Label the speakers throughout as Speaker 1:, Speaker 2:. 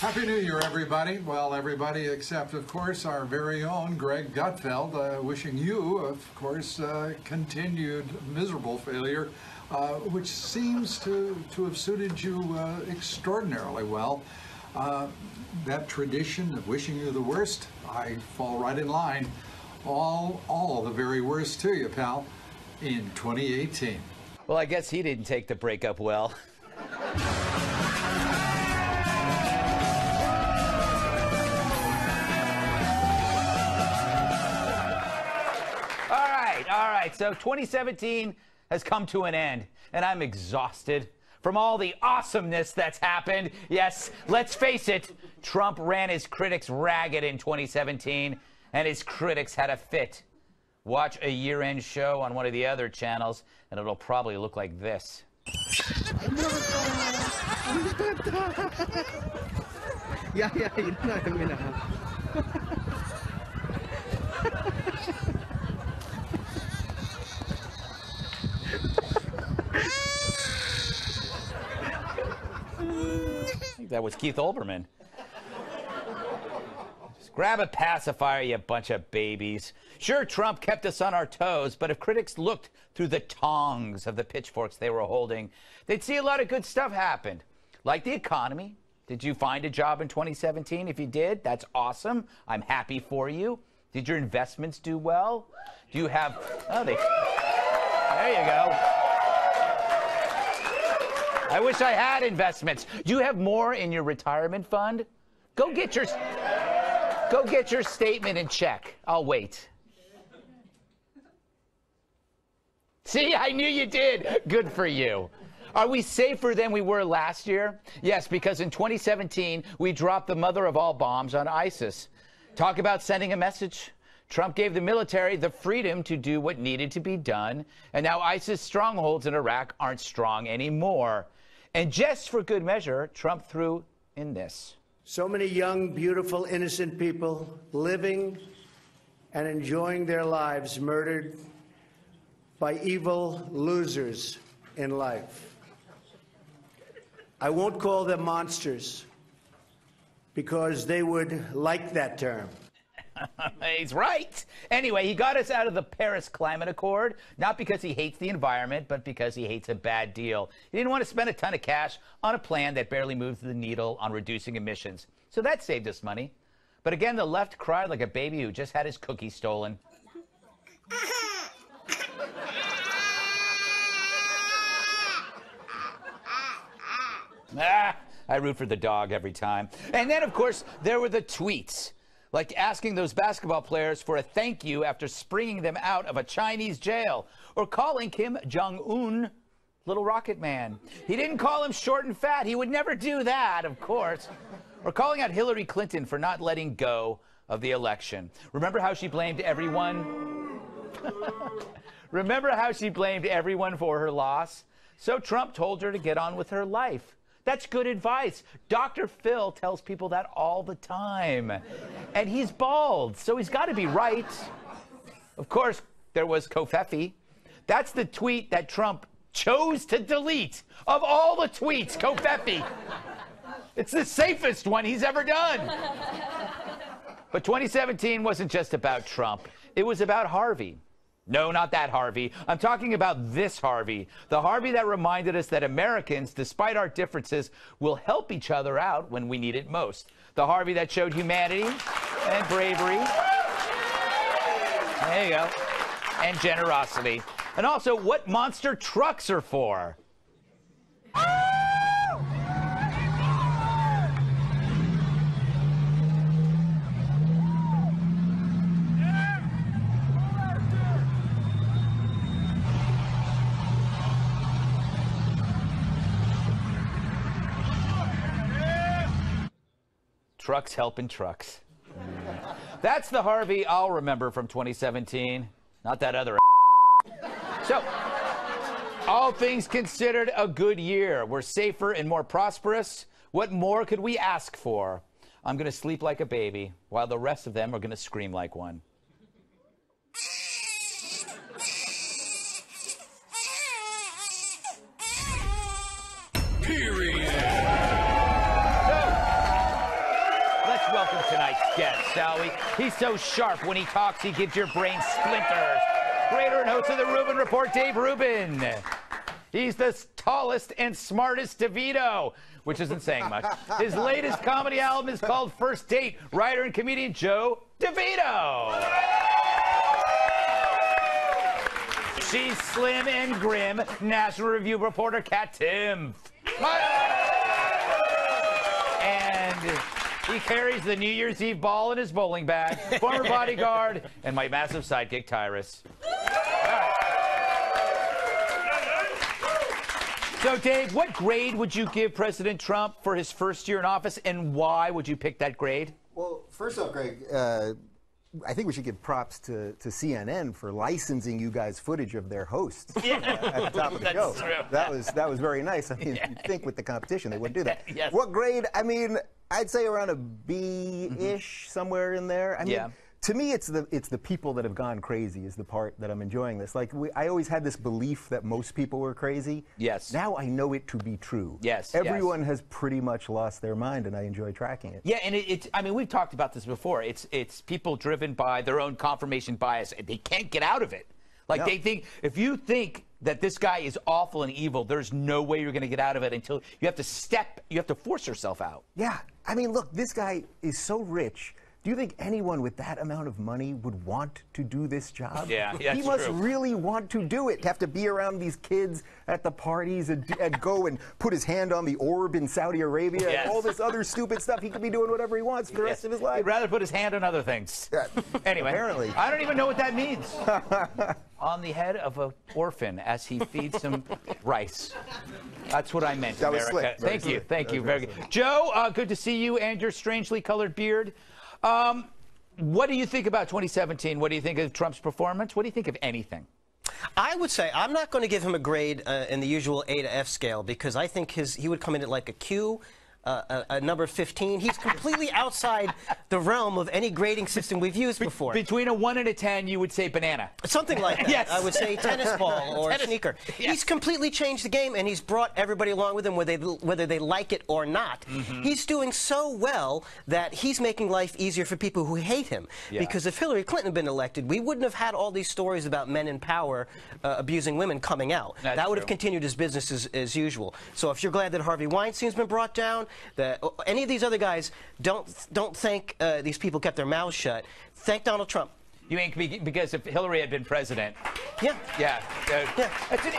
Speaker 1: Happy New Year, everybody. Well, everybody except, of course, our very own Greg Gutfeld, wishing you, of course, continued miserable failure, which seems to have suited you extraordinarily well. That tradition of wishing you the worst, I fall right in line. All the very worst to you, pal, in 2018.
Speaker 2: Well, I guess he didn't take the breakup well. All right, so 2017 has come to an end, and I'm exhausted from all the awesomeness that's happened. Yes, let's face it, Trump ran his critics ragged in 2017, and his critics had a fit. Watch a year-end show on one of the other channels, and it'll probably look like this. I think that was Keith Olbermann. Just grab a pacifier, you bunch of babies. Sure, Trump kept us on our toes, but if critics looked through the tongs of the pitchforks they were holding, they'd see a lot of good stuff happen, like the economy. Did you find a job in 2017? If you did, that's awesome. I'm happy for you. Did your investments do well? Do you have... Oh, there you go. I wish I had investments. Do you have more in your retirement fund? Go get your statement and check. I'll wait. See, I knew you did. Good for you. Are we safer than we were last year? Yes, because in 2017, we dropped the mother of all bombs on ISIS. Talk about sending a message. Trump gave the military the freedom to do what needed to be done, and now ISIS strongholds in Iraq aren't strong anymore. And just for good measure, Trump threw in this.
Speaker 3: So many young, beautiful, innocent people living and enjoying their lives murdered by evil losers in life. I won't call them monsters because they would like that term.
Speaker 2: He's right. Anyway, he got us out of the Paris Climate Accord, not because he hates the environment, but because he hates a bad deal. He didn't want to spend a ton of cash on a plan that barely moves the needle on reducing emissions. So that saved us money. But again, the left cried like a baby who just had his cookies stolen. I root for the dog every time. And then, of course, there were the tweets, like asking those basketball players for a thank you after springing them out of a Chinese jail, or calling Kim Jong-un Little Rocket Man. He didn't call him short and fat. He would never do that, of course. Or calling out Hillary Clinton for not letting go of the election. Remember how she blamed everyone? Remember how she blamed everyone for her loss? So Trump told her to get on with her life. That's good advice. Dr. Phil tells people that all the time. And he's bald, so he's got to be right. Of course, there was Kofefi. That's the tweet that Trump chose to delete. Of all the tweets, Kofefi. It's the safest one he's ever done. But 2017 wasn't just about Trump. It was about Harvey. No, not that Harvey. I'm talking about this Harvey. The Harvey that reminded us that Americans, despite our differences, will help each other out when we need it most. The Harvey that showed humanity and bravery. There you go. And generosity. And also what monster trucks are for. Trucks helping trucks. That's the Harvey I'll remember from 2017. Not that other. So, all things considered, a good year. We're safer and more prosperous. What more could we ask for? I'm going to sleep like a baby, while the rest of them are going to scream like one. shall we? He's so sharp. When he talks, he gives your brain splinters. Creator and host of the Rubin Report, Dave Rubin. He's the tallest and smartest DeVito, which isn't saying much. His latest comedy album is called First Date. Writer and comedian Joe DeVito. She's slim and grim. National Review reporter Katherine Timpf. And he carries the New Year's Eve ball in his bowling bag. Former bodyguard and my massive sidekick, Tyrus. So, Dave, what grade would you give President Trump for his first year in office, and why would you pick that grade?
Speaker 4: Well, first off, Greg, I think we should give props to CNN for licensing you guys footage of their hosts at the top of the show.
Speaker 2: True.
Speaker 4: That was very nice. I mean, you'd think with the competition they wouldn't do that.
Speaker 2: Yes.
Speaker 4: What grade? I mean, I'd say around a B-ish, somewhere in there. I mean, to me, it's the people that have gone crazy is the part that I'm enjoying this. Like, I always had this belief that most people were crazy.
Speaker 2: Yes.
Speaker 4: Now I know it to be true.
Speaker 2: Yes.
Speaker 4: Everyone has pretty much lost their mind, and I enjoy tracking it.
Speaker 2: Yeah, and I mean, we've talked about this before. It's people driven by their own confirmation bias. They can't get out of it. Like, they think, if you think that this guy is awful and evil, there's no way you're going to get out of it until you have to force yourself out.
Speaker 4: Yeah. I mean, look, this guy is so rich. Do you think anyone with that amount of money would want to do this job?
Speaker 2: Yeah,
Speaker 4: he must really want to do it, to have to be around these kids at the parties and go and put his hand on the orb in Saudi Arabia and all this other stupid stuff. He could be doing whatever he wants for the rest of his life.
Speaker 2: He'd rather put his hand on other things. Anyway,
Speaker 4: apparently.
Speaker 2: I don't even know what that means. On the head of an orphan as he feeds him rice. That's what I meant,
Speaker 4: that
Speaker 2: America.
Speaker 4: Was slick.
Speaker 2: Thank you. Thank you. Very good. Joe, good to see you and your strangely colored beard. What do you think about 2017? What do you think of Trump's performance? What do you think of anything?
Speaker 5: I would say I'm not going to give him a grade in the usual A to F scale, because I think he would come in at like a Q, a number 15. He's completely outside the realm of any grading system we've used before.
Speaker 2: Between a 1 and a 10, you would say banana.
Speaker 5: Something like that.
Speaker 2: Yes.
Speaker 5: I would say tennis ball or sneaker.
Speaker 2: Yes.
Speaker 5: He's completely changed the game, and he's brought everybody along with him, whether they like it or not. He's doing so well that he's making life easier for people who hate him. Because if Hillary Clinton had been elected, we wouldn't have had all these stories about men in power abusing women coming out. That would have continued his business as usual. So if you're glad that Harvey Weinstein's been brought down, that any of these other guys, don't thank these people kept their mouths shut. Thank Donald Trump.
Speaker 2: You mean because if Hillary had been president?
Speaker 5: Yeah.
Speaker 2: Yeah. It's an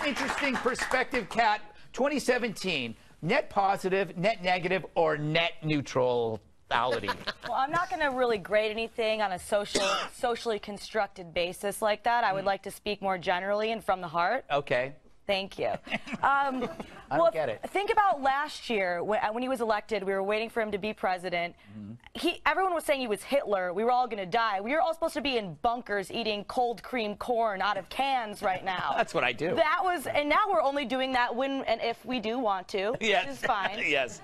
Speaker 2: interesting perspective, Kat. 2017, net positive, net negative, or net neutrality?
Speaker 6: Well, I'm not going to really grade anything on a socially constructed basis like that. I would like to speak more generally and from the heart.
Speaker 2: Okay.
Speaker 6: Thank you.
Speaker 2: I don't get it.
Speaker 6: Think about last year when he was elected. We were waiting for him to be president. Everyone was saying he was Hitler. We were all going to die. We were all supposed to be in bunkers eating cold cream corn out of cans right now.
Speaker 2: That's what I do.
Speaker 6: And now we're only doing that when and if we do want to, which is fine.
Speaker 2: Yes.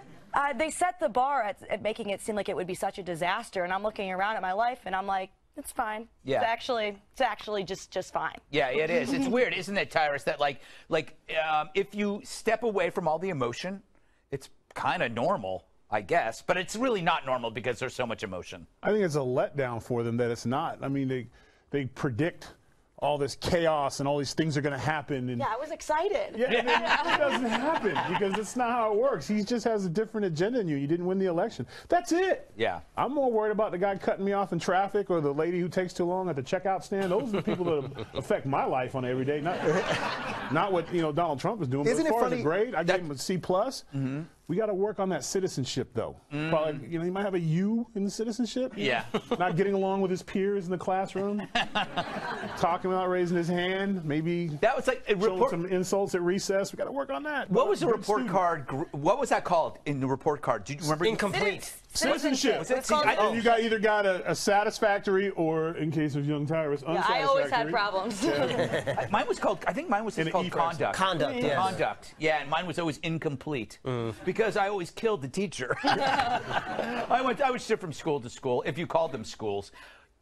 Speaker 6: They set the bar at making it seem like it would be such a disaster, and I'm looking around at my life and I'm like, it's fine.
Speaker 2: Yeah.
Speaker 6: It's actually just fine.
Speaker 2: Yeah, it is. It's weird, isn't it, Tyrus, that if you step away from all the emotion, it's kind of normal, I guess, but it's really not normal because there's so much emotion.
Speaker 7: I think it's a letdown for them that it's not. I mean, they predict all this chaos and all these things are going to happen. And
Speaker 6: yeah, I was excited.
Speaker 7: Yeah, and it doesn't happen because that's not how it works. He just has a different agenda than you. You didn't win the election. That's it.
Speaker 2: Yeah.
Speaker 7: I'm more worried about the guy cutting me off in traffic or the lady who takes too long at the checkout stand. Those are the people that affect my life on every day, not what Donald Trump is doing.
Speaker 4: Isn't
Speaker 7: but as
Speaker 4: it
Speaker 7: far
Speaker 4: funny?
Speaker 7: as a grade, I gave him a C+. We got to work on that citizenship, though. Probably, he might have a U in the citizenship.
Speaker 2: Yeah.
Speaker 7: Not getting along with his peers in the classroom. Talking about raising his hand. Maybe
Speaker 2: that was like a
Speaker 7: showing some insults at recess. We got to work on that.
Speaker 2: What was the report card? What was that called in the report card? Do you remember?
Speaker 5: Incomplete.
Speaker 7: Citizenship. And you either got a satisfactory or, in case of young Tyrus, unsatisfactory.
Speaker 6: I always had problems.
Speaker 2: Mine was called. I think mine was called conduct.
Speaker 5: Conduct. Yes.
Speaker 2: Conduct. Yeah, and mine was always incomplete because I always killed the teacher. I would shift from school to school if you called them schools.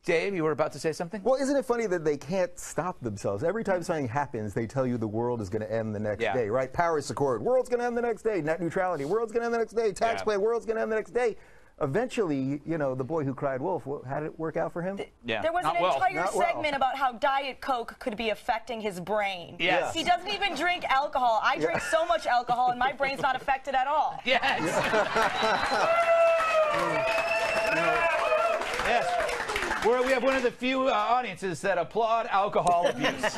Speaker 2: Dave, you were about to say something?
Speaker 4: Well, isn't it funny that they can't stop themselves? Every time something happens, they tell you the world is going to end the next day, right? Paris Accord, world's going to end the next day. Net neutrality, world's going to end the next day. Tax plan, world's going to end the next day. eventually, you know, the boy who cried wolf, how did it work out for him?
Speaker 6: There was an entire segment about how Diet Coke could be affecting his brain.
Speaker 2: Yes.
Speaker 6: He doesn't even drink alcohol. I drink so much alcohol, and my brain's not affected at all.
Speaker 2: Yes. Yes. We have one of the few audiences that applaud alcohol abuse.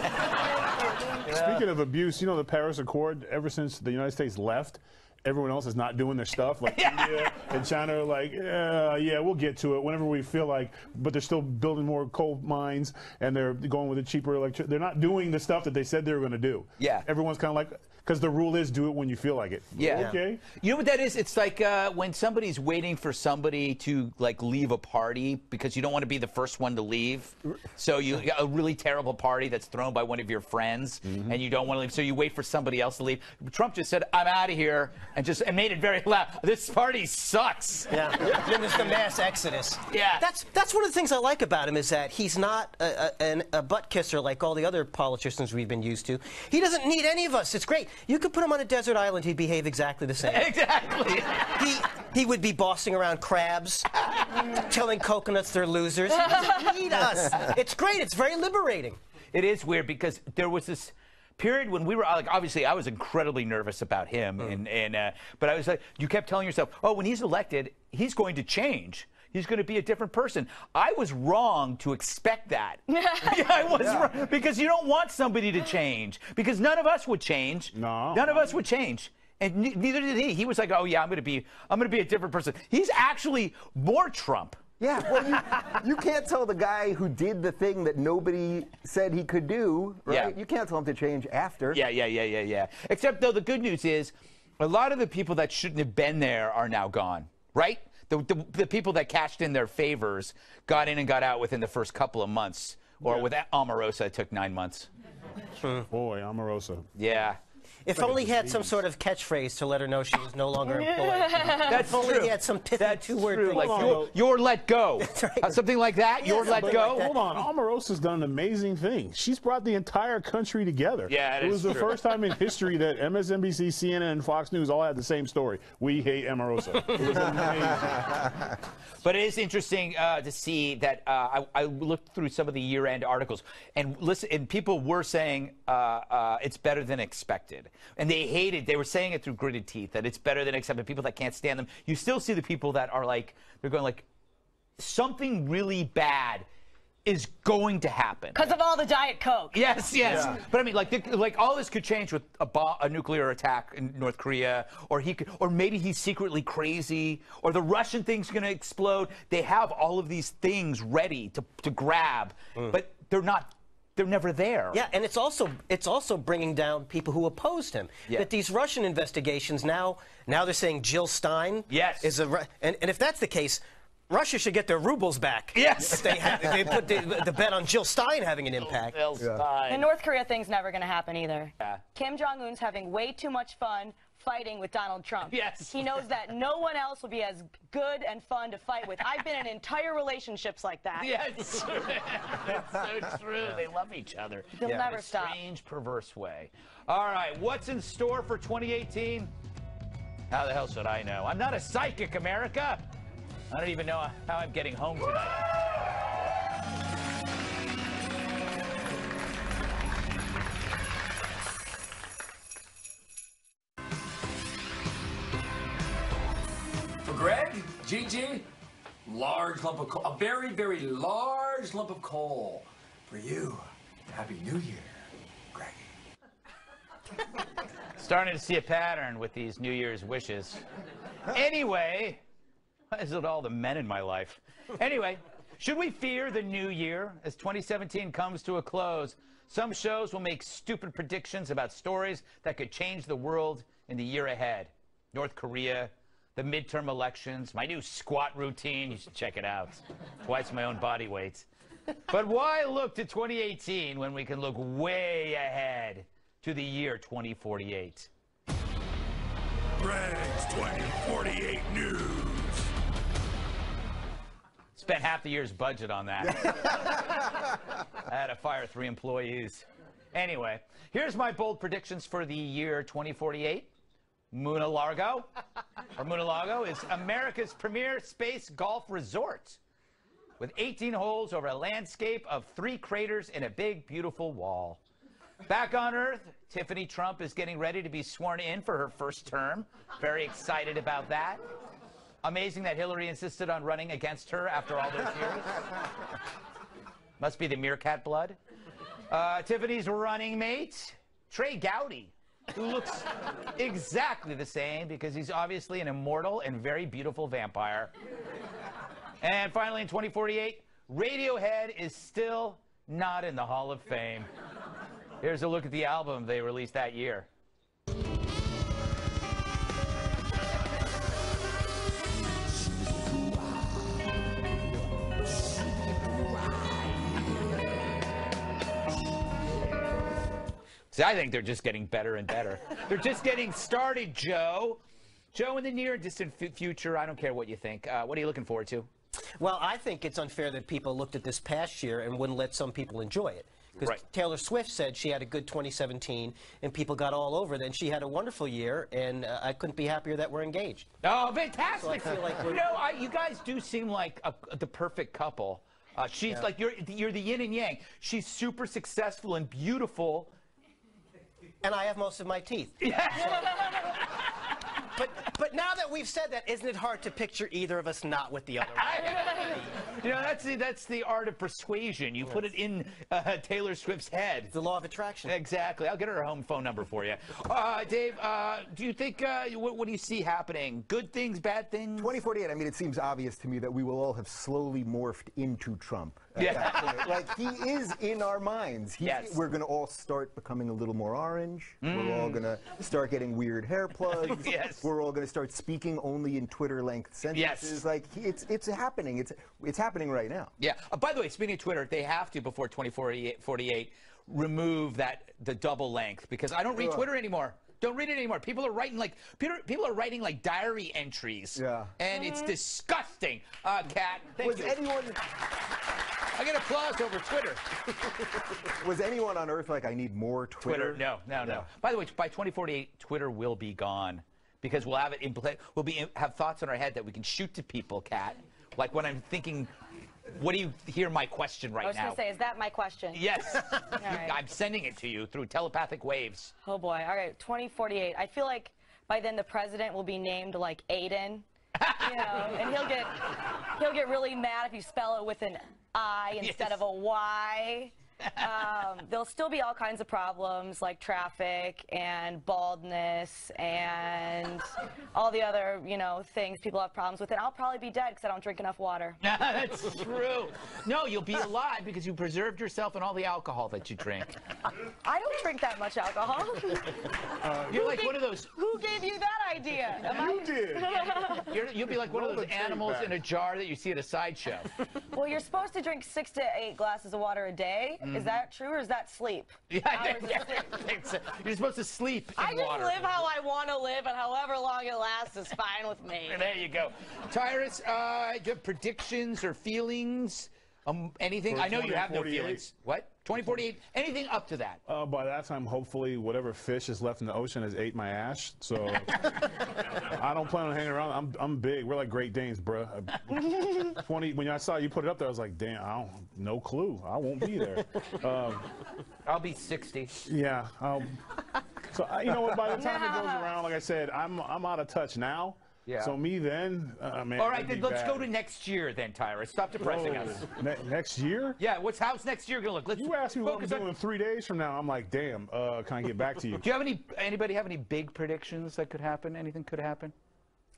Speaker 7: Speaking of abuse, you know, the Paris Accord, ever since the United States left, everyone else is not doing their stuff. Like India and China are like, yeah, we'll get to it whenever we feel like, but they're still building more coal mines and they're going with a cheaper electric. They're not doing the stuff that they said they were going to do.
Speaker 2: Yeah.
Speaker 7: Everyone's kind of like, because the rule is do it when you feel like it.
Speaker 2: Yeah.
Speaker 7: Okay.
Speaker 2: You know what that is? It's like when somebody's waiting for somebody to like leave a party because you don't want to be the first one to leave. So you got a really terrible party that's thrown by one of your friends and you don't want to leave. So you wait for somebody else to leave. Trump just said, I'm out of here, and made it very loud. This party sucks.
Speaker 5: Yeah. Then there's the mass exodus.
Speaker 2: Yeah.
Speaker 5: That's one of the things I like about him is that he's not a butt kisser like all the other politicians we've been used to. He doesn't need any of us. It's great. You could put him on a desert island, he'd behave exactly the same.
Speaker 2: Exactly.
Speaker 5: He would be bossing around crabs, telling coconuts they're losers. He doesn't need us. It's great. It's very liberating.
Speaker 2: It is weird because there was this period when we were like, obviously I was incredibly nervous about him, but I was like, you kept telling yourself, oh, when he's elected, he's going to change. He's going to be a different person. I was wrong to expect that. I was wrong, because you don't want somebody to change, because none of us would change.
Speaker 7: No.
Speaker 2: None of us would change. And neither did he. He was like, oh yeah, I'm going to be a different person. He's actually more Trump.
Speaker 4: Yeah, well, you can't tell the guy who did the thing that nobody said he could do, right?
Speaker 2: Yeah.
Speaker 4: You can't tell him to change after.
Speaker 2: Yeah. Except, though, the good news is a lot of the people that shouldn't have been there are now gone, right? The people that cashed in their favors got in and got out within the first couple of months. Or with Omarosa, it took 9 months.
Speaker 7: Boy, Omarosa.
Speaker 2: Yeah.
Speaker 5: If only he had some sort of catchphrase to let her know she was no longer employed.
Speaker 2: That's
Speaker 5: if only
Speaker 2: true.
Speaker 5: he had some pithy two-word
Speaker 2: True.
Speaker 5: thing.
Speaker 2: Like you're let go.
Speaker 5: Right.
Speaker 2: Something like that. You're let go.
Speaker 7: Hold on, Omarosa's done an amazing thing. She's brought the entire country together.
Speaker 2: Yeah,
Speaker 7: it was the first time in history that MSNBC, CNN, and Fox News all had the same story. We hate Omarosa. It was amazing.
Speaker 2: But it is interesting to see that I looked through some of the year-end articles and people were saying it's better than expected, and they hated. They were saying it through gritted teeth that it's better than expected. People that can't stand them. You still see the people that are like, they're going like, something really bad is going to happen
Speaker 6: because of all the Diet Coke.
Speaker 2: Yes. Yeah. But I mean, like all this could change with a nuclear attack in North Korea, or maybe he's secretly crazy, or the Russian thing's going to explode. They have all of these things ready to grab, but they're not. They're never there.
Speaker 5: Yeah, and it's also bringing down people who opposed him.
Speaker 2: Yeah.
Speaker 5: That these Russian investigations now they're saying Jill Stein is and if that's the case, Russia should get their rubles back.
Speaker 2: Yes.
Speaker 5: If they put the bet on Jill Stein having an impact.
Speaker 2: Jill Stein.
Speaker 6: The North Korea thing's never going to happen either.
Speaker 2: Yeah.
Speaker 6: Kim Jong-un's having way too much fun fighting with Donald Trump.
Speaker 2: Yes.
Speaker 6: He knows that no one else will be as good and fun to fight with. I've been in entire relationships like that.
Speaker 2: Yeah, it's true. It's so true. They love each other.
Speaker 6: They'll never
Speaker 2: in a
Speaker 6: stop.
Speaker 2: Strange, perverse way. All right, what's in store for 2018? How the hell should I know? I'm not a psychic, America. I don't even know how I'm getting home tonight.
Speaker 8: Greg, Gigi, large lump of coal, a very, very large lump of coal for you. Happy New Year, Greg.
Speaker 2: Starting to see a pattern with these New Year's wishes. Anyway, why is it all the men in my life? Anyway, should we fear the new year as 2017 comes to a close? Some shows will make stupid predictions about stories that could change the world in the year ahead. North Korea, the midterm elections, my new squat routine, you should check it out. Twice my own body weight. But why look to 2018 when we can look way ahead to the year 2048?
Speaker 9: Greg's 2048 News.
Speaker 2: Spent half the year's budget on that. I had to fire 3 employees. Anyway, here's my bold predictions for the year 2048. Monologue, or Monologue, is America's premier space golf resort with 18 holes over a landscape of 3 craters and a big, beautiful wall. Back on Earth, Tiffany Trump is getting ready to be sworn in for her first term. Very excited about that. Amazing that Hillary insisted on running against her after all those years. Must be the meerkat blood. Tiffany's running mate, Trey Gowdy, who looks exactly the same because he's obviously an immortal and very beautiful vampire. And finally, in 2048, Radiohead is still not in the Hall of Fame. Here's a look at the album they released that year. See, I think they're just getting better and better. They're just getting started, Joe. Joe, in the near and distant future, I don't care what you think. What are you looking forward to?
Speaker 5: Well, I think it's unfair that people looked at this past year and wouldn't let some people enjoy it. Because
Speaker 2: Right.
Speaker 5: Taylor Swift said she had a good 2017, and people got all over it, and she had a wonderful year, and I couldn't be happier that we're engaged.
Speaker 2: Oh, fantastic!
Speaker 5: So I feel like we're...
Speaker 2: You know, you guys do seem like the perfect couple. She's like you're the yin and yang. She's super successful and beautiful.
Speaker 5: And I have most of my teeth. But now that we've said that, isn't it hard to picture either of us not with the other one?
Speaker 2: You know, that's the art of persuasion. You put it in Taylor Swift's head.
Speaker 5: The law of attraction.
Speaker 2: Exactly. I'll get her home phone number for you. Dave, do you think, what do you see happening? Good things, bad things?
Speaker 4: 2048, I mean, it seems obvious to me that we will all have slowly morphed into Trump.
Speaker 2: Yeah.
Speaker 4: Like, he is in our minds.
Speaker 2: Yes.
Speaker 4: We're going to all start becoming a little more orange. We're all going to start getting weird hair plugs.
Speaker 2: Yes.
Speaker 4: We're all going to start speaking only in Twitter-length sentences.
Speaker 2: Yes.
Speaker 4: Like, it's happening. It's happening right now.
Speaker 2: Yeah. By the way, speaking of Twitter, they have to, before 2048, remove the double length, because I don't read Twitter anymore. Don't read it anymore. People are writing like diary entries. Yeah. And it's disgusting. Kat, thank you. I get applause over Twitter.
Speaker 4: Was anyone on Earth like, I need more Twitter?
Speaker 2: No. By the way, by 2048, Twitter will be gone, because we'll have it in play. Have thoughts in our head that we can shoot to people, Kat. Like when I'm thinking, what do you hear my question right now?
Speaker 6: I was going to say, is that my question?
Speaker 2: Yes.
Speaker 6: Right.
Speaker 2: I'm sending it to you through telepathic waves.
Speaker 6: Oh boy. All right, 2048. I feel like by then the president will be named like Aiden. You know, and he'll get really mad if you spell it with an I instead of a Y. There'll still be all kinds of problems like traffic and baldness and all the other, things people have problems with. And I'll probably be dead because I don't drink enough water.
Speaker 2: That's true. No, you'll be alive because you preserved yourself and all the alcohol that you drink.
Speaker 6: I don't drink that much alcohol.
Speaker 2: You're like one of those.
Speaker 6: Who gave you that idea?
Speaker 7: You did.
Speaker 2: You'll be like one of those animals in a jar that you see at a sideshow.
Speaker 6: Well, you're supposed to drink 6 to 8 glasses of water a day. Is that true, or is that sleep?
Speaker 2: Yeah, you're supposed to sleep in water.
Speaker 6: I just live how I want to live, and however long it lasts is fine with me.
Speaker 2: There you go. Tyrus, do you have predictions or feelings? Anything? I know you have no feelings. What? 2048? Anything up to that?
Speaker 7: By that time, hopefully, whatever fish is left in the ocean has ate my ash. So I don't plan on hanging around. I'm big. We're like Great Danes, bruh. 20. When I saw you put it up there, I was like, damn, no clue. I won't be there.
Speaker 2: I'll be 60.
Speaker 7: Yeah. So you know what? By the time it goes around, like I said, I'm out of touch now. Yeah. So me then, man.
Speaker 2: All right, then let's go to next year then, Tyrus. Stop depressing us.
Speaker 7: Next year?
Speaker 2: Yeah, how's next year going to look?
Speaker 7: You asked me what I'm doing 3 days from now. I'm like, damn, can I get back to you?
Speaker 2: Do you have anybody have any big predictions that could happen? Anything could happen?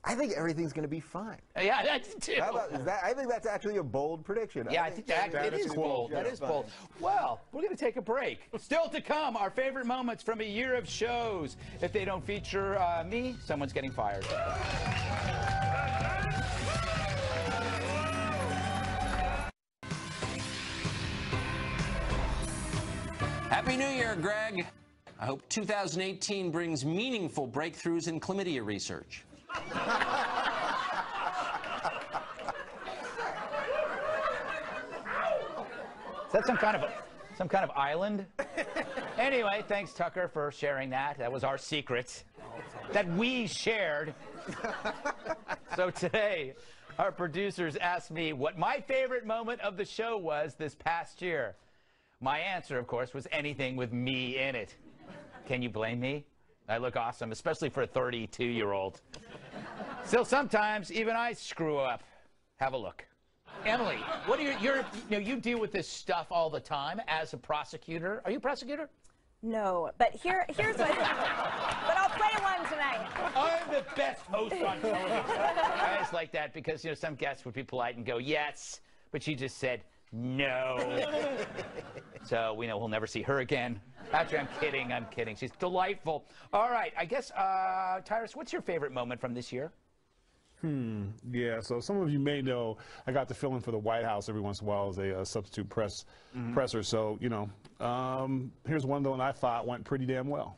Speaker 4: I think everything's going to be fine.
Speaker 2: Yeah, that's too.
Speaker 4: I think that's actually a bold prediction.
Speaker 2: Yeah, I think that is bold. That is bold. Well, we're going to take a break. Still to come, our favorite moments from a year of shows. If they don't feature me, someone's getting fired.
Speaker 10: Happy New Year, Greg. I hope 2018 brings meaningful breakthroughs in chlamydia research.
Speaker 2: Is that some kind of island? Anyway, thanks Tucker for sharing that. That was our secret. that we shared. So today, our producers asked me what my favorite moment of the show was this past year. My answer, of course, was anything with me in it. Can you blame me? I look awesome, especially for a 32-year-old. Still, sometimes even I screw up. Have a look. Emily, what are you deal with this stuff all the time as a prosecutor. Are you a prosecutor?
Speaker 11: No, but here's what. But I'll play one tonight.
Speaker 2: I'm the best host on television. I just like that because some guests would be polite and go yes, but she just said no. So we know we'll never see her again. Actually, I'm kidding. I'm kidding. She's delightful. All right, I guess Tyrus, what's your favorite moment from this year?
Speaker 7: Yeah, so some of you may know I got to fill in for the White House every once in a while as a substitute presser. So, here's one that I thought went pretty damn well.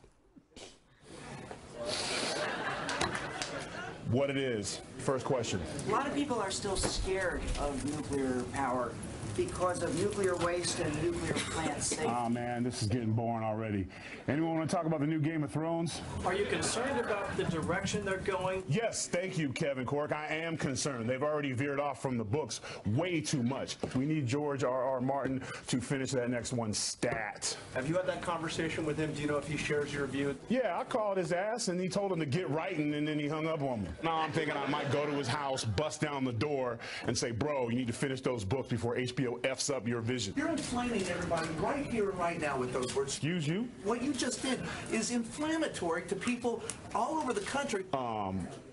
Speaker 7: What it is. First question.
Speaker 12: A lot of people are still scared of nuclear power because of nuclear waste and nuclear plant safety.
Speaker 7: Oh, man, this is getting boring already. Anyone want to talk about the new Game of Thrones?
Speaker 12: Are you concerned about the direction they're going?
Speaker 7: Yes, thank you, Kevin Cork. I am concerned. They've already veered off from the books way too much. We need George R.R. Martin to finish that next one stat.
Speaker 13: Have you had that conversation with him? Do you know if he shares your view?
Speaker 7: Yeah, I called his ass, and he told him to get writing, and then he hung up on me. Now I'm thinking I might go to his house, bust down the door, and say, bro, you need to finish those books before HBO F's up your vision.
Speaker 13: You're inflaming everybody right here and right now with those words.
Speaker 7: Excuse you?
Speaker 13: What you just did is inflammatory to people all over the country.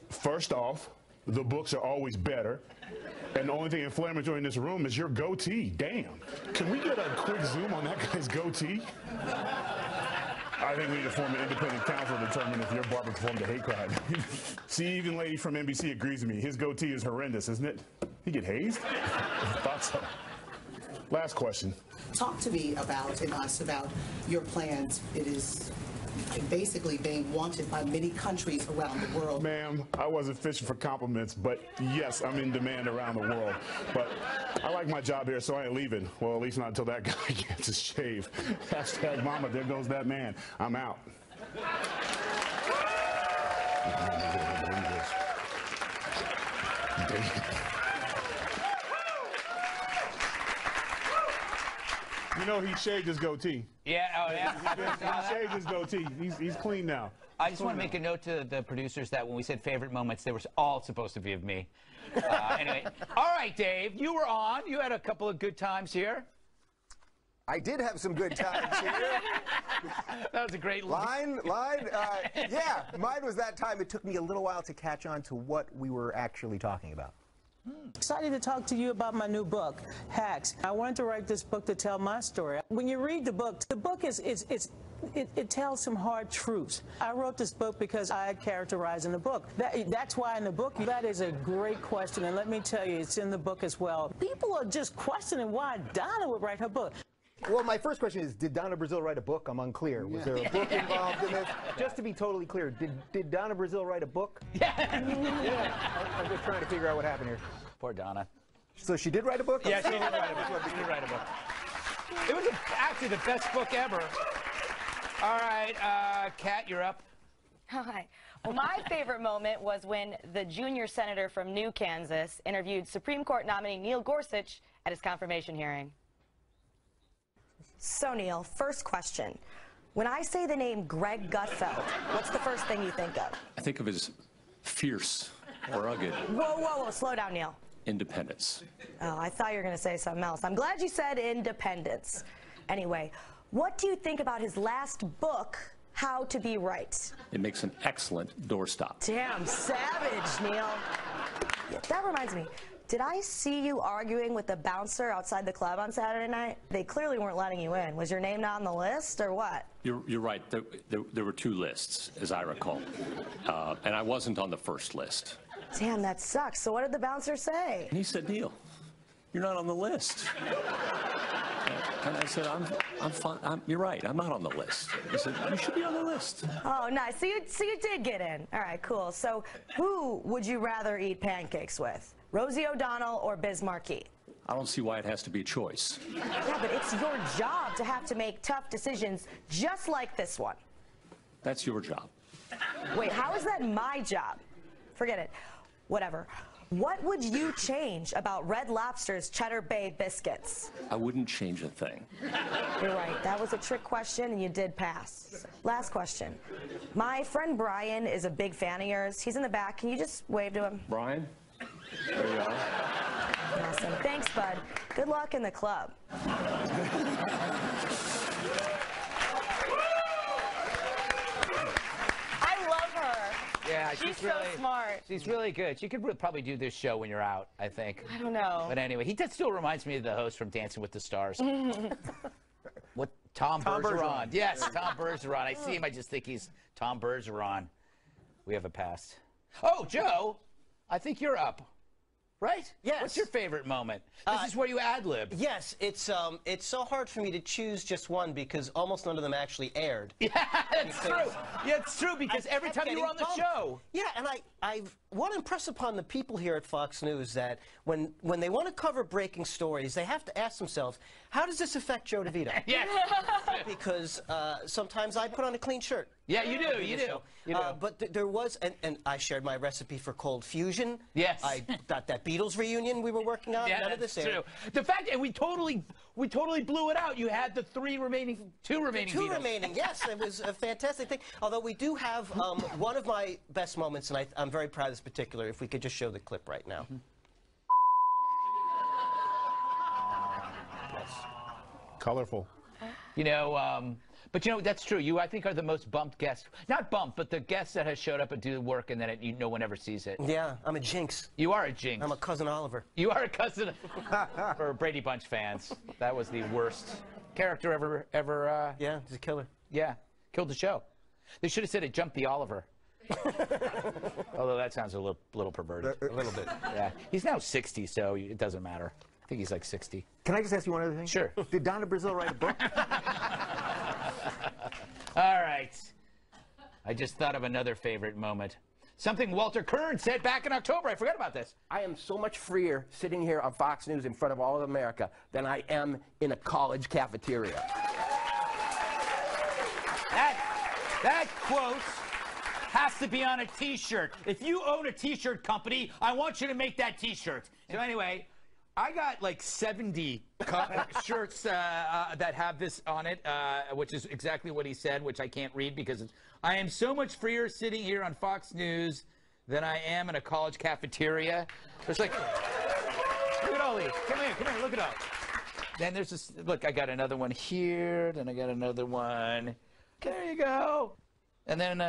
Speaker 7: First off, the books are always better. And the only thing inflammatory in this room is your goatee. Damn. Can we get a quick zoom on that guy's goatee? I think we need to form an independent council to determine if your barber performed a hate crime. See, even lady from NBC agrees with me. His goatee is horrendous, isn't it? He get hazed? Thought so. Last question.
Speaker 14: Talk to me about your plans. It is basically being wanted by many countries around the world.
Speaker 7: Ma'am, I wasn't fishing for compliments, but yes, I'm in demand around the world. But I like my job here, so I ain't leaving. Well, at least not until that guy gets his shave. Hashtag mama, there goes that man. I'm out. You know he shaved his goatee.
Speaker 2: Yeah, oh yeah.
Speaker 7: He shaved his goatee. He's clean now.
Speaker 2: I just want to make a note to the producers that when we said favorite moments, they were all supposed to be of me. Anyway, all right, Dave, you were on. You had a couple of good times here.
Speaker 4: I did have some good times here.
Speaker 2: That was a great
Speaker 4: line. Yeah, mine was that time. It took me a little while to catch on to what we were actually talking about.
Speaker 15: Excited to talk to you about my new book, Hacks. I wanted to write this book to tell my story. When you read the book it tells some hard truths. I wrote this book because I characterize in the book. That's why in the book, that is a great question, and let me tell you, it's in the book as well. People are just questioning why Donna would write her book.
Speaker 4: Well, my first question is, did Donna Brazile write a book? I'm unclear. Was there a book involved in this? Just to be totally clear, did Donna Brazile write a book?
Speaker 2: Yeah.
Speaker 4: I'm just trying to figure out what happened here.
Speaker 2: Poor Donna.
Speaker 4: So she did write a book?
Speaker 2: Yeah, she did write a book. She did write a book. It was actually the best book ever. All right, Kat, you're up.
Speaker 6: Hi. Well, my favorite moment was when the junior senator from New Kansas interviewed Supreme Court nominee Neil Gorsuch at his confirmation hearing.
Speaker 11: So, Neil, first question. When I say the name Greg Gutfeld, what's the first thing you think of?
Speaker 16: I think of it as fierce, rugged.
Speaker 11: Whoa, slow down, Neil.
Speaker 16: Independence.
Speaker 11: Oh, I thought you were going to say something else. I'm glad you said independence. Anyway, what do you think about his last book, How to Be Right?
Speaker 16: It makes an excellent doorstop.
Speaker 11: Damn savage, Neil. Yeah, that reminds me. Did I see you arguing with the bouncer outside the club on Saturday night? They clearly weren't letting you in. Was your name not on the list, or what?
Speaker 16: You're right. There were two lists, as I recall. And I wasn't on the first list.
Speaker 11: Damn, that sucks. So what did the bouncer say?
Speaker 16: And he said, Neil, you're not on the list. And I said, I'm fine. You're right. I'm not on the list. He said, you should be on the list.
Speaker 11: Oh, nice. So you did get in. All right, cool. So who would you rather eat pancakes with? Rosie O'Donnell or Biz Markie?
Speaker 16: I don't see why it has to be a choice.
Speaker 11: Yeah, but it's your job to have to make tough decisions just like this one.
Speaker 16: That's your job.
Speaker 11: Wait, how is that my job? Forget it. Whatever. What would you change about Red Lobster's Cheddar Bay biscuits?
Speaker 16: I wouldn't change a thing.
Speaker 11: You're right. That was a trick question, and you did pass. Last question. My friend Brian is a big fan of yours. He's in the back. Can you just wave to him?
Speaker 16: Brian? There you are.
Speaker 11: Awesome. Thanks, bud. Good luck in the club.
Speaker 2: Yeah,
Speaker 6: she's so
Speaker 2: really
Speaker 6: smart.
Speaker 2: She's really good. She could probably do this show when you're out, I think.
Speaker 6: I don't know.
Speaker 2: But anyway, he still reminds me of the host from Dancing with the Stars. What? Tom Bergeron. Yes, Tom Bergeron. I see him. I just think he's Tom Bergeron. We have a pass. Oh, Joe, I think you're up. Right?
Speaker 5: Yes.
Speaker 2: What's your favorite moment? This is where you ad-lib.
Speaker 5: Yes, it's so hard for me to choose just one because almost none of them actually aired.
Speaker 2: Yeah, that's true. Yeah, it's true because every time you were on the show.
Speaker 5: Yeah, and I want to impress upon the people here at Fox News that when they want to cover breaking stories, they have to ask themselves, how does this affect Joe DeVito?
Speaker 2: Yes.
Speaker 5: Because sometimes I put on a clean shirt.
Speaker 2: Yeah, you do. You do.
Speaker 5: But there was, and I shared my recipe for cold fusion.
Speaker 2: Yes.
Speaker 5: I got that Beatles reunion we were working on.
Speaker 2: Yeah,
Speaker 5: None of this
Speaker 2: that's
Speaker 5: aired.
Speaker 2: true. The fact, and we totally blew it out. You had the two remaining Beatles.
Speaker 5: Yes, it was a fantastic thing. Although we do have one of my best moments, and I'm very proud of this particular. If we could just show the clip right now.
Speaker 7: Colorful.
Speaker 2: You know, but you know, that's true. You, I think, are the most bumped guest. Not bumped, but the guest that has showed up and do the work and then no one ever sees it.
Speaker 5: Yeah, I'm a jinx.
Speaker 2: You are a jinx.
Speaker 5: I'm a cousin Oliver.
Speaker 2: You are a cousin for Brady Bunch fans. That was the worst character ever.
Speaker 5: Yeah, he's a killer.
Speaker 2: Yeah, killed the show. They should have said it jumped the Oliver. Although that sounds a little perverted.
Speaker 4: A little bit.
Speaker 2: Yeah. He's now 60, so it doesn't matter. I think he's like 60.
Speaker 4: Can I just ask you one other thing?
Speaker 2: Sure.
Speaker 4: Did Donna Brazile write a book?
Speaker 2: All right. I just thought of another favorite moment. Something Walter Kern said back in October. I forgot about this.
Speaker 17: I am so much freer sitting here on Fox News in front of all of America than I am in a college cafeteria.
Speaker 2: That quote has to be on a T-shirt. If you own a T-shirt company, I want you to make that T-shirt. So anyway, I got like 70 shirts that have this on it, which is exactly what he said, which I can't read because I am so much freer sitting here on Fox News than I am in a college cafeteria. There's like, look at all these. Come here, look it up. Then there's this, look, I got another one here, then I got another one. There you go. And then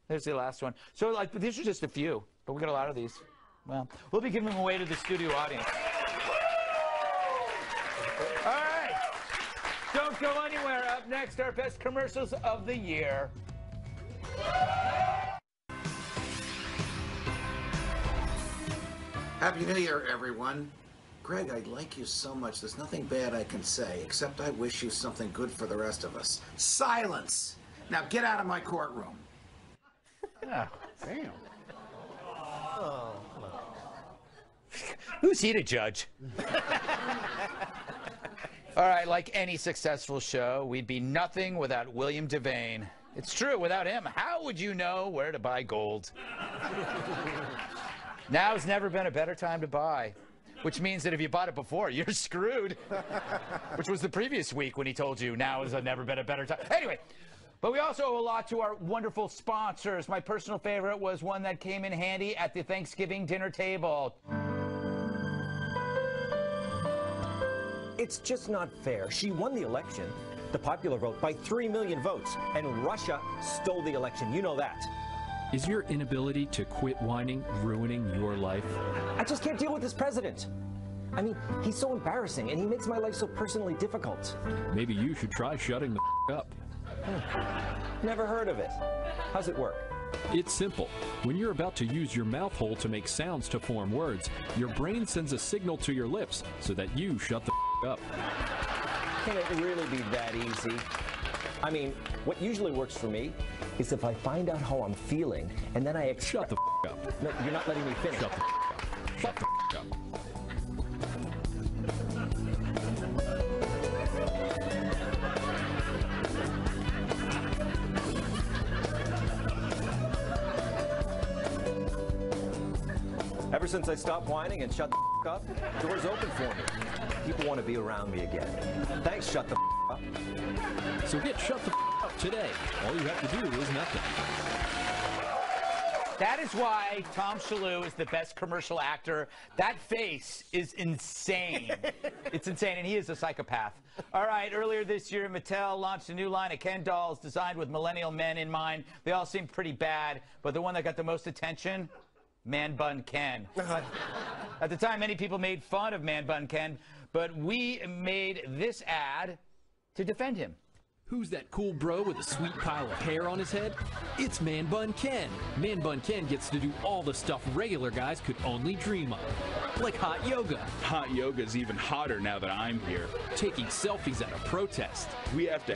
Speaker 2: there's the last one. So like, these are just a few, but we got a lot of these. Well, we'll be giving them away to the studio audience. All right. Don't go anywhere. Up next, our best commercials of the year.
Speaker 18: Happy New Year, everyone. Greg, I like you so much. There's nothing bad I can say, except I wish you something good for the rest of us. Silence! Now get out of my courtroom.
Speaker 2: Oh,
Speaker 7: damn.
Speaker 5: Oh,
Speaker 2: who's he to judge? All right, like any successful show, we'd be nothing without William Devane. It's true, without him, how would you know where to buy gold? Now's never been a better time to buy, which means that if you bought it before, you're screwed. Which was the previous week when he told you now has never been a better time. Anyway, but we also owe a lot to our wonderful sponsors. My personal favorite was one that came in handy at the Thanksgiving dinner table.
Speaker 19: It's just not fair. She won the election, the popular vote, by 3 million votes, and Russia stole the election. You know that.
Speaker 20: Is your inability to quit whining ruining your life?
Speaker 19: I just can't deal with this president. I mean, he's so embarrassing, and he makes my life so personally difficult.
Speaker 20: Maybe you should try shutting the up.
Speaker 19: Never heard of it. How's it work?
Speaker 20: It's simple. When you're about to use your mouth hole to make sounds to form words, your brain sends a signal to your lips so that you shut the up.
Speaker 19: Can it really be that easy? I mean, what usually works for me is if I find out how I'm feeling, and then I
Speaker 20: shut the up.
Speaker 19: No, you're not letting me finish.
Speaker 20: Shut the up. Shut the up.
Speaker 19: since I stopped whining and shut the up, doors open for me. People want to be around me again. Thanks, shut the up.
Speaker 20: So get shut the up today. All you have to do is nothing.
Speaker 2: That is why Tom Shalhoub is the best commercial actor. That face is insane. It's insane, and he is a psychopath. All right, earlier this year, Mattel launched a new line of Ken dolls designed with millennial men in mind. They all seem pretty bad, but the one that got the most attention, Man Bun Ken. At the time, many people made fun of Man Bun Ken, but we made this ad to defend him.
Speaker 20: Who's that cool bro with a sweet pile of hair on his head? It's Man Bun Ken. Man Bun Ken gets to do all the stuff regular guys could only dream of. Like hot yoga.
Speaker 21: Hot yoga's even hotter now that I'm here.
Speaker 20: Taking selfies at a protest.
Speaker 21: We have to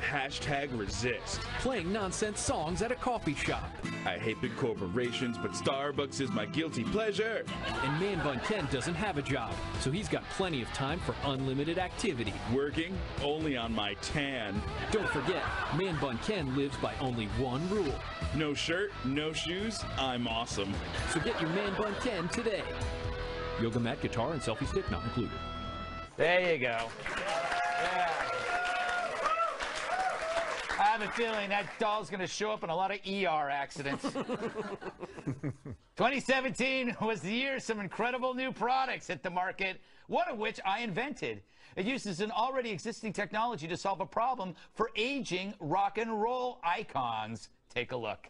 Speaker 21: #resist.
Speaker 20: Playing nonsense songs at a coffee shop.
Speaker 21: I hate big corporations, but Starbucks is my guilty pleasure.
Speaker 20: And Man Bun Ken doesn't have a job, so he's got plenty of time for unlimited activity.
Speaker 21: Working only on my tan.
Speaker 20: Don't forget, Man Bun Ken lives by only one rule.
Speaker 21: No shirt, no shoes, I'm awesome.
Speaker 20: So get your Man Bun Ken today. Yoga mat, guitar, and selfie stick not included.
Speaker 2: There you go. Yeah. I have a feeling that doll's going to show up in a lot of ER accidents. 2017 was the year some incredible new products hit the market, one of which I invented. It uses an already existing technology to solve a problem for aging rock and roll icons. Take a look.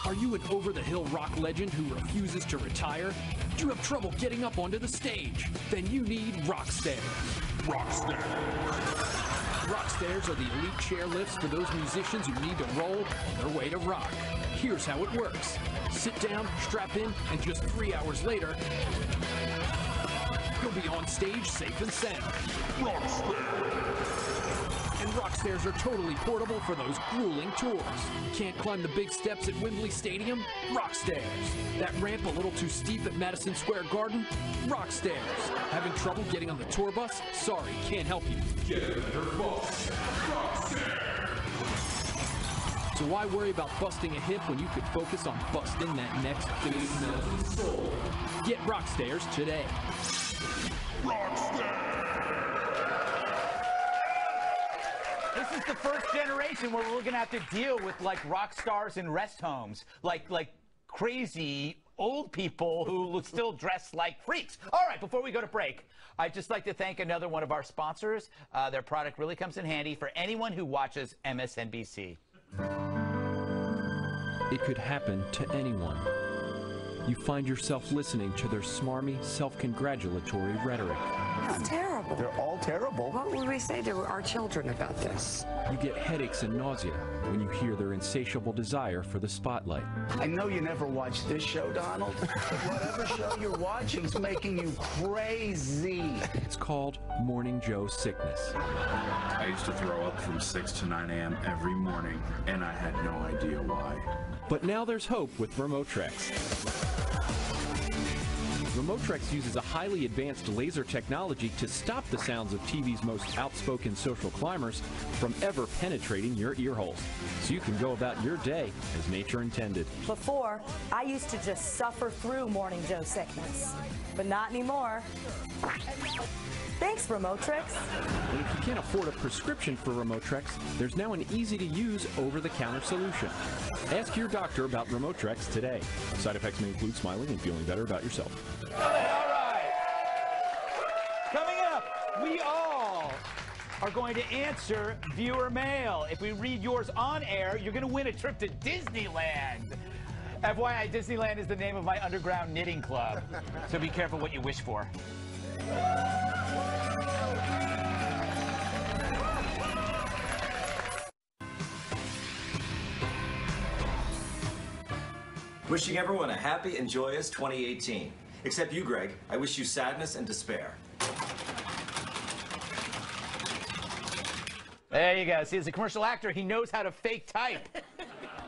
Speaker 20: Are you an over-the-hill rock legend who refuses to retire? Do you have trouble getting up onto the stage? Then you need Rockstairs.
Speaker 9: Rockstairs.
Speaker 20: Rockstairs are the elite chair lifts for those musicians who need to roll on their way to rock. Here's how it works. Sit down, strap in, and just 3 hours later, you'll be on stage safe and sound. And Rockstairs are totally portable for those grueling tours. Can't climb the big steps at Wembley Stadium? Rockstairs. That ramp a little too steep at Madison Square Garden? Rockstairs. Having trouble getting on the tour bus? Sorry, can't help you.
Speaker 9: Get in the bus. Rockstairs.
Speaker 20: So why worry about busting a hip when you could focus on busting that next face-melting soul? Get Rockstairs today.
Speaker 2: This is the first generation where we're going to have to deal with like rock stars in rest homes, like crazy old people who still dress like freaks. All right, before we go to break, I'd just like to thank another one of our sponsors. Their product really comes in handy for anyone who watches MSNBC.
Speaker 20: It could happen to anyone. You find yourself listening to their smarmy, self-congratulatory rhetoric.
Speaker 22: That's terrible.
Speaker 4: They're all terrible.
Speaker 22: What would we say to our children about this?
Speaker 20: You get headaches and nausea when you hear their insatiable desire for the spotlight.
Speaker 18: I know you never watched this show, Donald. Whatever show you're watching is making you crazy.
Speaker 20: It's called Morning Joe sickness.
Speaker 23: I used to throw up from 6 to 9 a.m. every morning, and I had no idea why.
Speaker 20: But now there's hope with Remotrex. Remotrex uses a highly advanced laser technology to stop the sounds of TV's most outspoken social climbers from ever penetrating your ear holes, so you can go about your day as nature intended.
Speaker 11: Before, I used to just suffer through Morning Joe sickness, but not anymore. Thanks, Remotrex.
Speaker 20: And if you can't afford a prescription for Remotrex, there's now an easy-to-use over-the-counter solution. Ask your doctor about Remotrex today. Side effects may include smiling and feeling better about yourself.
Speaker 2: All right. Coming up, we all are going to answer viewer mail. If we read yours on air, you're going to win a trip to Disneyland. FYI, Disneyland is the name of my underground knitting club, so be careful what you wish for.
Speaker 24: Wishing everyone a happy and joyous 2018. Except you, Greg. I wish you sadness and despair.
Speaker 2: There you go. See, as a commercial actor, he knows how to fake type.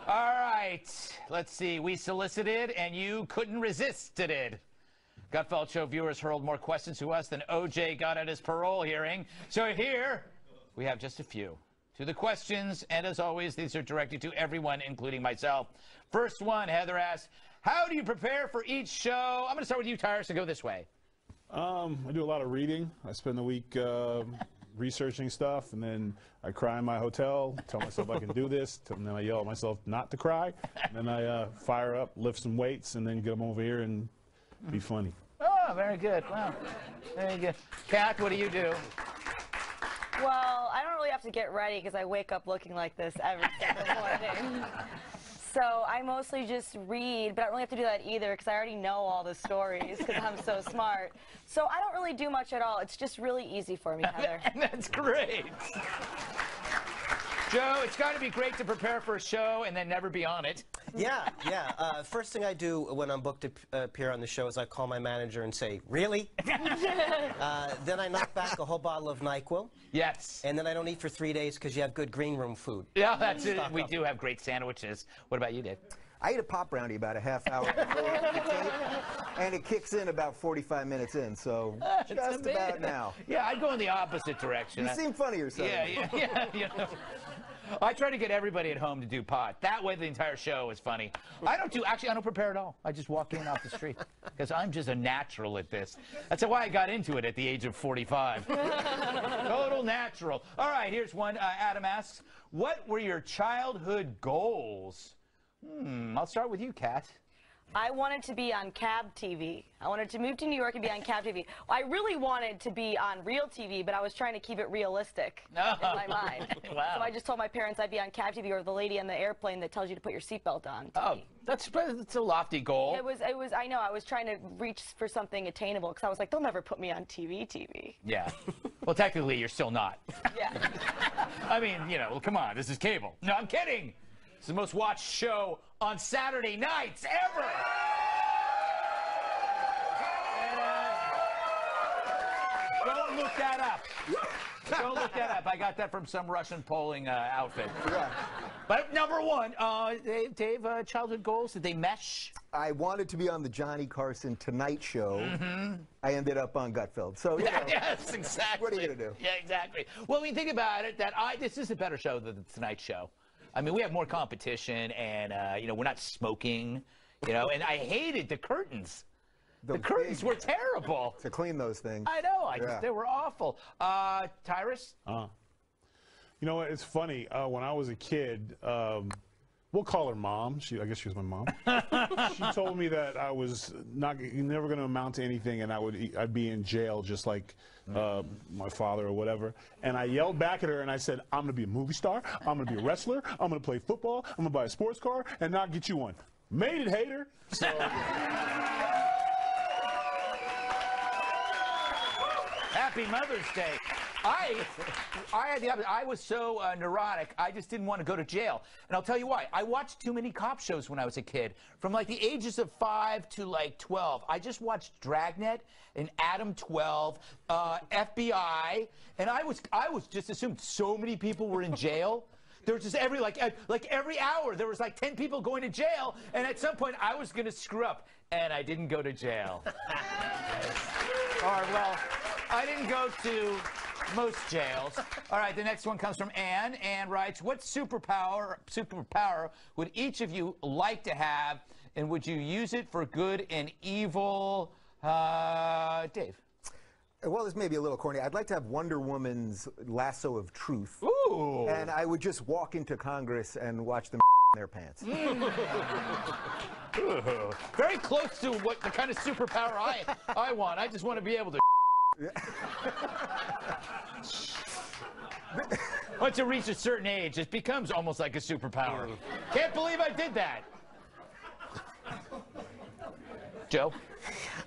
Speaker 2: All right. Let's see. We solicited, and you couldn't resist it. Gutfeld Show viewers hurled more questions to us than O.J. got at his parole hearing. So here, we have just a few. To the questions, and as always, these are directed to everyone, including myself. First one, Heather asks, How do you prepare for each show? I'm going to start with you, Tyrus, and go this way.
Speaker 7: I do a lot of reading. I spend the week researching stuff, and then I cry in my hotel, tell myself I can do this, and then I yell at myself not to cry, and then I fire up, lift some weights, and then get them over here and be funny.
Speaker 2: Oh, very good. Wow. Very good. Kat, what do you do?
Speaker 6: Well, I don't really have to get ready because I wake up looking like this every single morning. So I mostly just read, but I don't really have to do that either because I already know all the stories because I'm so smart. So I don't really do much at all. It's just really easy for me, Heather.
Speaker 2: That's great. Joe, it's got to be great to prepare for a show and then never be on it.
Speaker 5: Yeah. First thing I do when I'm booked to appear on the show is I call my manager and say, really? Then I knock back a whole bottle of NyQuil.
Speaker 2: Yes.
Speaker 5: And then I don't eat for 3 days because you have good green room food.
Speaker 2: Yeah, that's it. We do have great sandwiches. What about you, Dave?
Speaker 4: I eat a pop brownie about a half hour before the tape, and it kicks in about 45 minutes in, so just about now.
Speaker 2: Yeah, I'd go in the opposite direction.
Speaker 4: You seem funny yourself.
Speaker 2: Yeah. You know. I try to get everybody at home to do pot. That way the entire show is funny. I don't prepare at all. I just walk in off the street because I'm just a natural at this. That's why I got into it at the age of 45. Total natural. All right, here's one. Adam asks, what were your childhood goals? I'll start with you, Kat.
Speaker 6: I wanted to be on cab TV. I wanted to move to New York and be on cab TV. I really wanted to be on real TV, but I was trying to keep it realistic in my mind.
Speaker 2: Wow.
Speaker 6: So I just told my parents I'd be on cab TV or the lady on the airplane that tells you to put your seatbelt on.
Speaker 2: Oh, that's a lofty goal.
Speaker 6: It was. I know. I was trying to reach for something attainable because I was like, they'll never put me on TV.
Speaker 2: Yeah. Well, technically, you're still not.
Speaker 6: Yeah.
Speaker 2: I mean, well, come on. This is cable. No, I'm kidding. It's the most watched show on Saturday nights ever. And, don't look that up. Don't look that up. I got that from some Russian polling outfit.
Speaker 4: Yeah.
Speaker 2: But number one, Dave, childhood goals, did they mesh?
Speaker 4: I wanted to be on the Johnny Carson Tonight Show. I ended up on Gutfeld. So,
Speaker 2: yes, exactly.
Speaker 4: What are you going to do?
Speaker 2: Yeah, exactly. Well, when you think about it, this is a better show than the Tonight Show. I mean, we have more competition, and, we're not smoking, and I hated the curtains. The curtains were terrible.
Speaker 4: To clean those things.
Speaker 2: I know. They were awful. Tyrus?
Speaker 7: You know what? It's funny. When I was a kid, we'll call her Mom. I guess she was my mom. She told me that I was never going to amount to anything, and I'd be in jail just like my father or whatever. And I yelled back at her, and I said, I'm going to be a movie star. I'm going to be a wrestler. I'm going to play football. I'm going to buy a sports car and not get you one. Made it, hater. So.
Speaker 2: Happy Mother's Day. I had the opposite. I was so neurotic, I just didn't want to go to jail. And I'll tell you why. I watched too many cop shows when I was a kid. From like the ages of 5 to like 12. I just watched Dragnet and Adam 12, FBI, and I was just assumed so many people were in jail. There was just every hour there was like 10 people going to jail, and at some point I was going to screw up, and I didn't go to jail. Or well, I didn't go to most jails. All right, the next one comes from Ann. Ann writes, what superpower would each of you like to have, and would you use it for good and evil? Dave.
Speaker 4: Well, this may be a little corny. I'd like to have Wonder Woman's lasso of truth.
Speaker 2: Ooh.
Speaker 4: And I would just walk into Congress and watch them in their pants.
Speaker 2: Very close to what the kind of superpower I want. I just want to be able to once you reach a certain age, it becomes almost like a superpower. Can't believe I did that. Joe?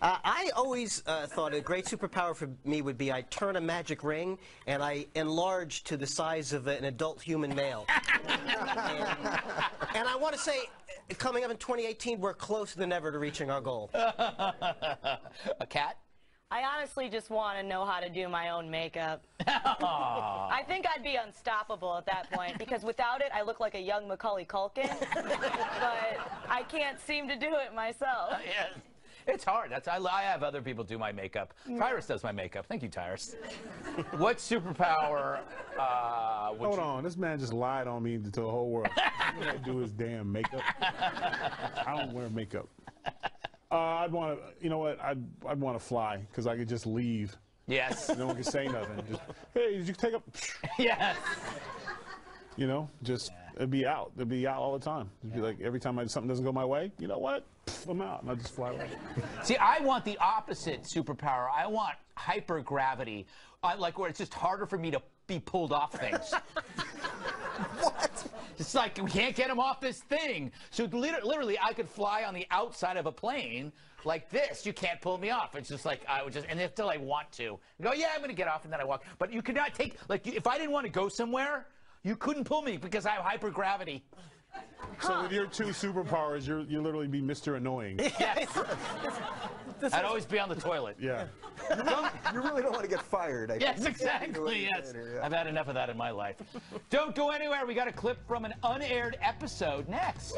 Speaker 5: I always thought a great superpower for me would be I turn a magic ring and I enlarge to the size of an adult human male. and I want to say, coming up in 2018, we're closer than ever to reaching our goal.
Speaker 2: A cat?
Speaker 6: I honestly just want to know how to do my own makeup. I think I'd be unstoppable at that point, because without it, I look like a young Macaulay Culkin, but I can't seem to do it myself.
Speaker 2: Yes. It's hard. I have other people do my makeup. Tyrus does my makeup. Thank you, Tyrus. What superpower
Speaker 7: Hold on. This man just lied on me to the whole world. He don't do his damn makeup. I don't wear makeup. I'd want to, you know what? I'd want to fly because I could just leave.
Speaker 2: Yes.
Speaker 7: No one could say nothing. Just, hey, did you take up?
Speaker 2: Yes.
Speaker 7: You know, just it'd be out. It'd be out all the time. It'd be like every time something doesn't go my way, you know what? I'm out, and I just fly away.
Speaker 2: See, I want the opposite superpower. I want hypergravity, like where it's just harder for me to be pulled off things. What? It's like we can't get him off this thing. So literally, I could fly on the outside of a plane like this. You can't pull me off. It's just like I would just, and until I want to, I go, yeah, I'm gonna get off, and then I walk. But you could not take, like, if I didn't want to go somewhere, you couldn't pull me because I have hypergravity.
Speaker 7: So with your two superpowers, you literally be Mr. Annoying.
Speaker 2: Yes. I'd always be on the toilet.
Speaker 7: Yeah.
Speaker 4: You really don't want to get fired.
Speaker 2: Yes, exactly. Yes. I've had enough of that in my life. Don't go anywhere. We got a clip from an unaired episode next.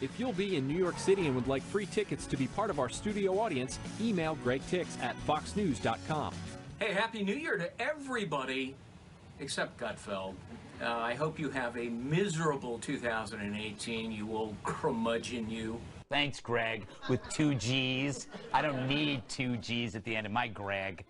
Speaker 20: If you'll be in New York City and would like free tickets to be part of our studio audience, email gregtix@foxnews.com.
Speaker 1: Hey, Happy New Year to everybody except Gutfeld. I hope you have a miserable 2018, you old curmudgeon, you.
Speaker 2: Thanks, Greg, with 2 G's. I don't need 2 G's at the end of my Greg.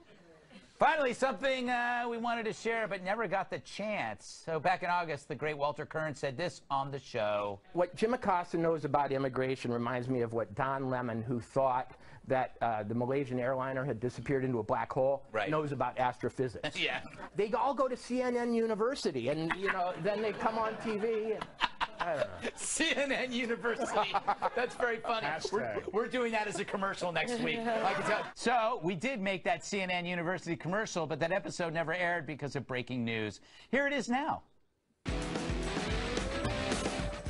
Speaker 2: Finally, something we wanted to share but never got the chance. So back in August, the great Walter Kern said this on the show.
Speaker 17: What Jim Acosta knows about immigration reminds me of what Don Lemon, who thought that the Malaysian airliner had disappeared into a black hole, knows about astrophysics.
Speaker 2: Yeah.
Speaker 17: They all go to CNN University, and you know, then they come on TV. And, I don't know.
Speaker 2: CNN University. That's very funny. We're doing that as a commercial next week. I can tell. So we did make that CNN University commercial, but that episode never aired because of breaking news. Here it is now.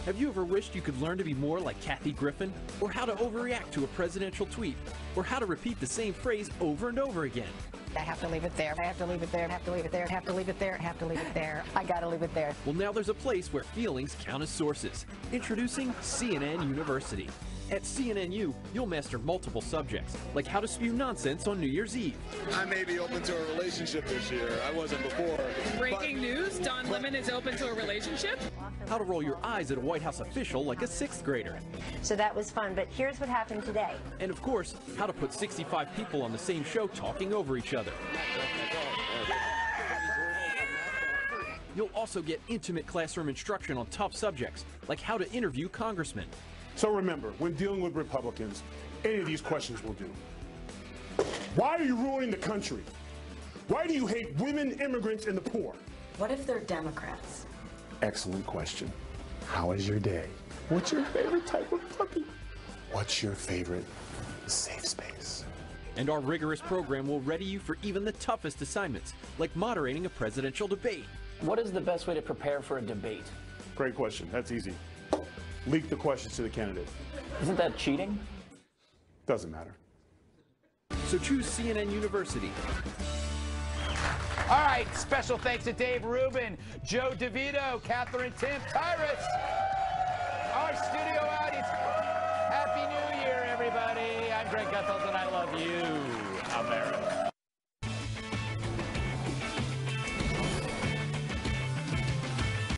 Speaker 20: Have you ever wished you could learn to be more like Kathy Griffin? Or how to overreact to a presidential tweet? Or how to repeat the same phrase over and over again?
Speaker 22: I have to leave it there. I have to leave it there. I have to leave it there. I have to leave it there. I have to leave it there. I gotta leave it there.
Speaker 20: Well, now there's a place where feelings count as sources. Introducing CNN University. At CNNU, you'll master multiple subjects, like how to spew nonsense on New Year's Eve.
Speaker 3: I may be open to a relationship this year. I wasn't before.
Speaker 8: Breaking news, Don Lemon is open to a relationship?
Speaker 20: How to roll your eyes at a White House official like a 6th grader.
Speaker 10: So that was fun, but here's what happened today.
Speaker 20: And of course, how to put 65 people on the same show talking over each other. You'll also get intimate classroom instruction on tough subjects, like how to interview congressmen.
Speaker 7: So remember, when dealing with Republicans, any of these questions will do. Why are you ruining the country? Why do you hate women, immigrants, and the poor?
Speaker 10: What if they're Democrats?
Speaker 7: Excellent question. How is your day? What's your favorite type of puppy? What's your favorite safe space?
Speaker 20: And our rigorous program will ready you for even the toughest assignments, like moderating a presidential debate.
Speaker 25: What is the best way to prepare for a debate?
Speaker 7: Great question. That's easy. Leak the questions to the candidate.
Speaker 25: Isn't that cheating?
Speaker 7: Doesn't matter.
Speaker 20: So choose CNN University.
Speaker 2: All right, special thanks to Dave Rubin, Joe DeVito, Katherine Timpf, Tyrus, our studio audience. Happy New Year, everybody. I'm Greg Gutfeld, and I love you, America.